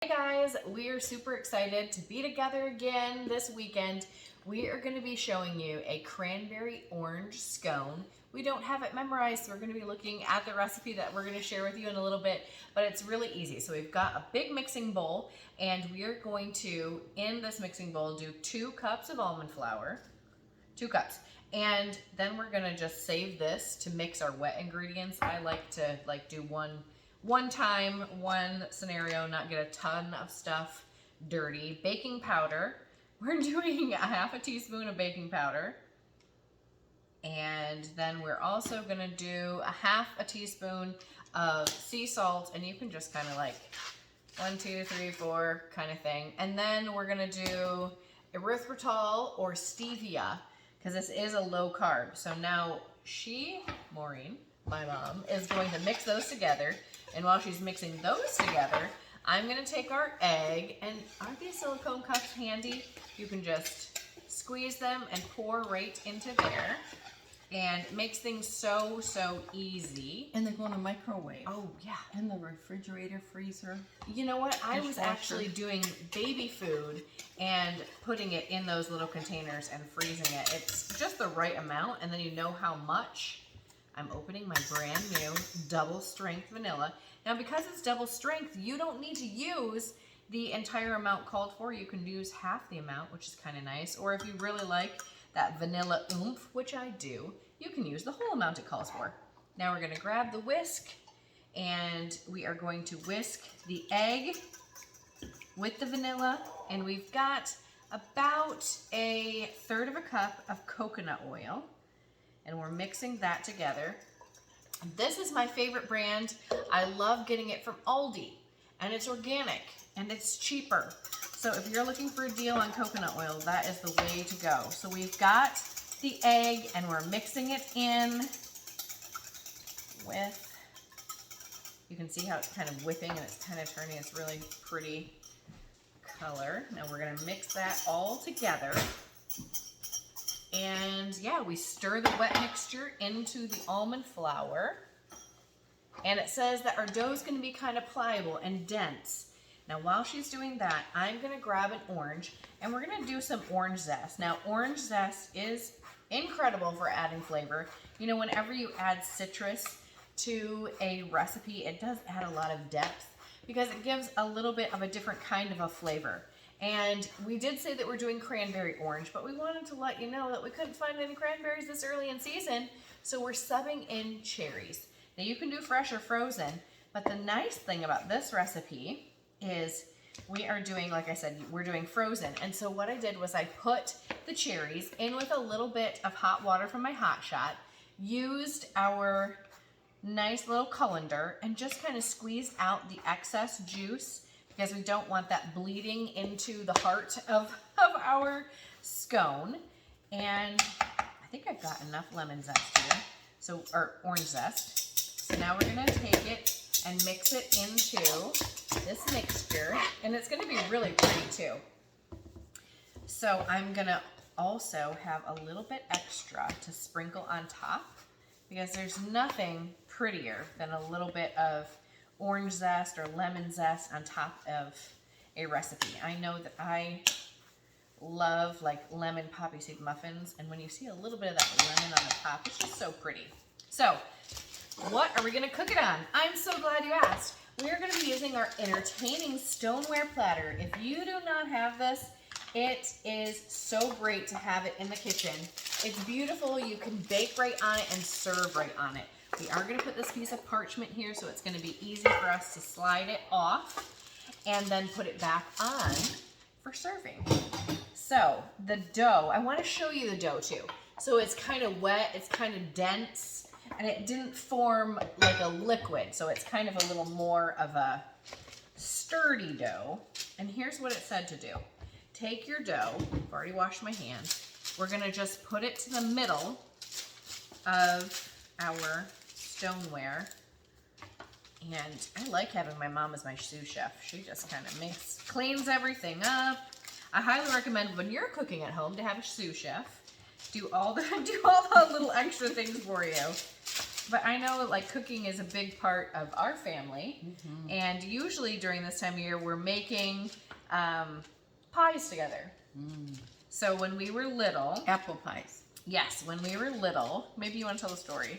Hey guys, we are super excited to be together again this weekend. We are going to be showing you a cranberry orange scone. We don't have it memorized, so we're going to be looking at the recipe that we're going to share with you in a little bit, but it's really easy. So we've got a big mixing bowl, and we are going to, in this mixing bowl, do 2 cups of almond flour, 2 cups. And then we're going to just save this to mix our wet ingredients. I like to do one time, one scenario, not get a ton of stuff dirty. Baking powder, we're doing a half a teaspoon of baking powder. And then we're also gonna do a half a teaspoon of sea salt, and you can just kind of like 1, 2, 3, 4 kind of thing. And then we're gonna do erythritol or stevia, because this is a low carb. So now Maureen, my mom, is going to mix those together. And while she's mixing those together, I'm gonna take our egg, and are these silicone cups handy? You can just squeeze them and pour right into there. And it makes things so easy. And they're going to microwave. Oh yeah. In the refrigerator, freezer. You know what? I was Dishwasher. actually doing baby food and putting it in those little containers and freezing it. It's just the right amount, and then you know how much. I'm opening my brand new double strength vanilla. Now because it's double strength, you don't need to use the entire amount called for. You can use half the amount, which is kind of nice. Or if you really like that vanilla oomph, which I do, you can use the whole amount it calls for. Now we're gonna grab the whisk, and we are going to whisk the egg with the vanilla, and we've got about 1/3 of a cup of coconut oil, and we're mixing that together. This is my favorite brand. I love getting it from Aldi, and it's organic, and it's cheaper. So if you're looking for a deal on coconut oil, that is the way to go. So we've got the egg, and we're mixing it in with, you can see how it's kind of whipping and it's kind of turning this really pretty color. Now we're gonna mix that all together. And yeah, we stir the wet mixture into the almond flour. And it says that our dough is gonna be kind of pliable and dense. Now while she's doing that, I'm gonna grab an orange, and we're gonna do some orange zest. Now orange zest is incredible for adding flavor. You know, whenever you add citrus to a recipe, it does add a lot of depth because it gives a little bit of a different kind of a flavor. And we did say that we're doing cranberry orange, but we wanted to let you know that we couldn't find any cranberries this early in season, so we're subbing in cherries. Now you can do fresh or frozen, but the nice thing about this recipe is we are doing, like I said, we're doing frozen. And so what I did was I put the cherries in with a little bit of hot water from my Hot Shot, used our nice little colander, and just kind of squeezed out the excess juice, because we don't want that bleeding into the heart of our scone. And I think I've got enough lemon zest here, or orange zest. So now we're gonna take it and mix it into this mixture, and it's gonna be really pretty too. So I'm gonna also have a little bit extra to sprinkle on top, because there's nothing prettier than a little bit of orange zest or lemon zest on top of a recipe. I know that I love like lemon poppy seed muffins, and when you see a little bit of that lemon on the top, it's just so pretty. So what are we gonna cook it on? I'm so glad you asked. We are gonna be using our entertaining stoneware platter. If you do not have this, it is so great to have it in the kitchen. It's beautiful. You can bake right on it and serve right on it. We are gonna put this piece of parchment here, so it's gonna be easy for us to slide it off and then put it back on for serving. So the dough, I wanna show you the dough too. So it's kind of wet, it's kind of dense, and it didn't form like a liquid, so it's kind of a little more of a sturdy dough. And here's what it said to do. Take your dough, I've already washed my hands, we're gonna just put it to the middle of our stoneware. And I like having my mom as my sous chef. She just kind of cleans everything up. I highly recommend when you're cooking at home to have a sous chef do all the little extra things for you. But I know like cooking is a big part of our family. And usually during this time of year, we're making pies together. So when we were little, Apple pies. yes, when we were little, maybe you want to tell the story.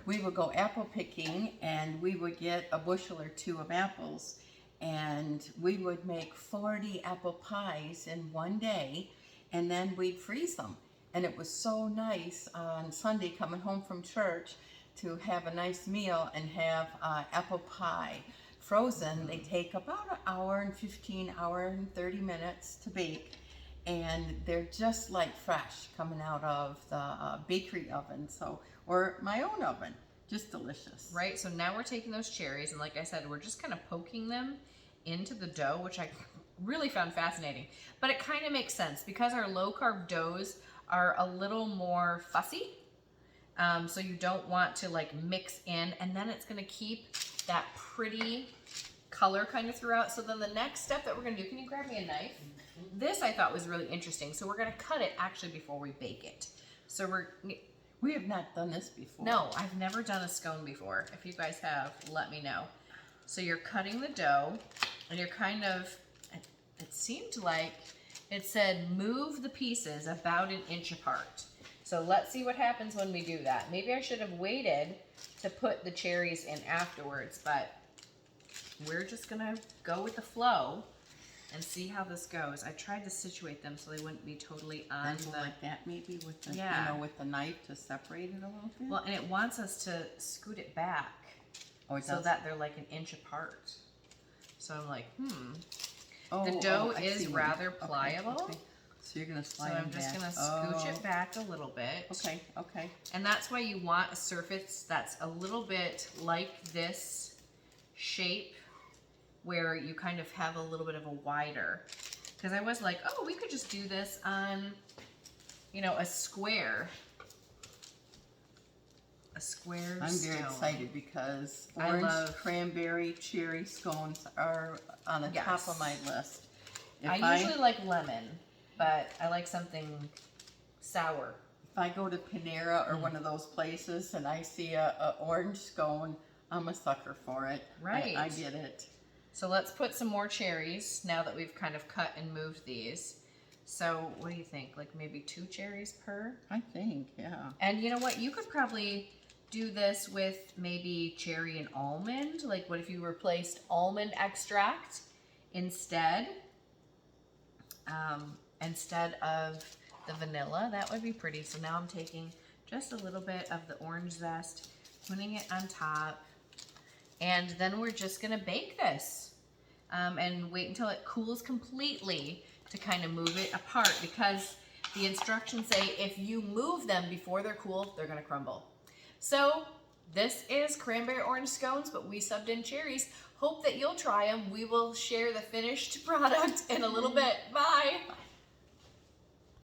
We would go apple picking, and we would get a bushel or two of apples, and we would make 40 apple pies in one day, and then we'd freeze them. And it was so nice on Sunday coming home from church to have a nice meal and have apple pie frozen. They take about an hour and 15, hour and 30 minutes to bake. And they're just like fresh coming out of the bakery oven, or my own oven. Just delicious. Right, so now we're taking those cherries, and like I said, we're just kind of poking them into the dough, which I really found fascinating. But it kind of makes sense because our low-carb doughs are a little more fussy. So you don't want to like mix in, and then it's going to keep that pretty color kind of throughout. So then the next step that we're going to do, can you grab me a knife? This I thought was really interesting. So we're going to cut it actually before we bake it. So We have not done this before. no, I've never done a scone before. If you guys have, let me know. So you're cutting the dough, and you're kind of, it seemed like it said move the pieces about an inch apart. So let's see what happens when we do that. Maybe I should have waited to put the cherries in afterwards, but we're just gonna go with the flow and see how this goes. I tried to situate them so they wouldn't be totally on Then the... like that maybe with the, Yeah. with the knife to separate it a little bit. Well, and it wants us to scoot it back It so does? that they're like an inch apart. So I'm like, Oh, the dough I is see what you- rather okay, pliable. okay. So you're gonna So slide I'm them just back. gonna scooch Oh, it back a little bit. Okay, okay. And that's why you want a surface that's a little bit like this shape, where you kind of have a little bit of a wider. Because I was like, oh, we could just do this on, you know, a square. A square I'm very stone. excited because I orange, love- cranberry, cherry scones are on the top Yes. of my list. If I usually like lemon, but I like something sour. if I go to Panera or one of those places and I see a orange scone, I'm a sucker for it. Right. I get it. So let's put some more cherries now that we've kind of cut and moved these. So what do you think? Like maybe 2 cherries per? I think, yeah. And you know what? You could probably do this with maybe cherry and almond. Like what if you replaced almond extract instead of the vanilla? That would be pretty. So now I'm taking just a little bit of the orange zest, putting it on top, and then we're just gonna bake this and wait until it cools completely to kind of move it apart, because the instructions say if you move them before they're cool, they're gonna crumble. So this is cranberry orange scones, but we subbed in cherries. Hope that you'll try them. We will share the finished product in a little bit. Bye.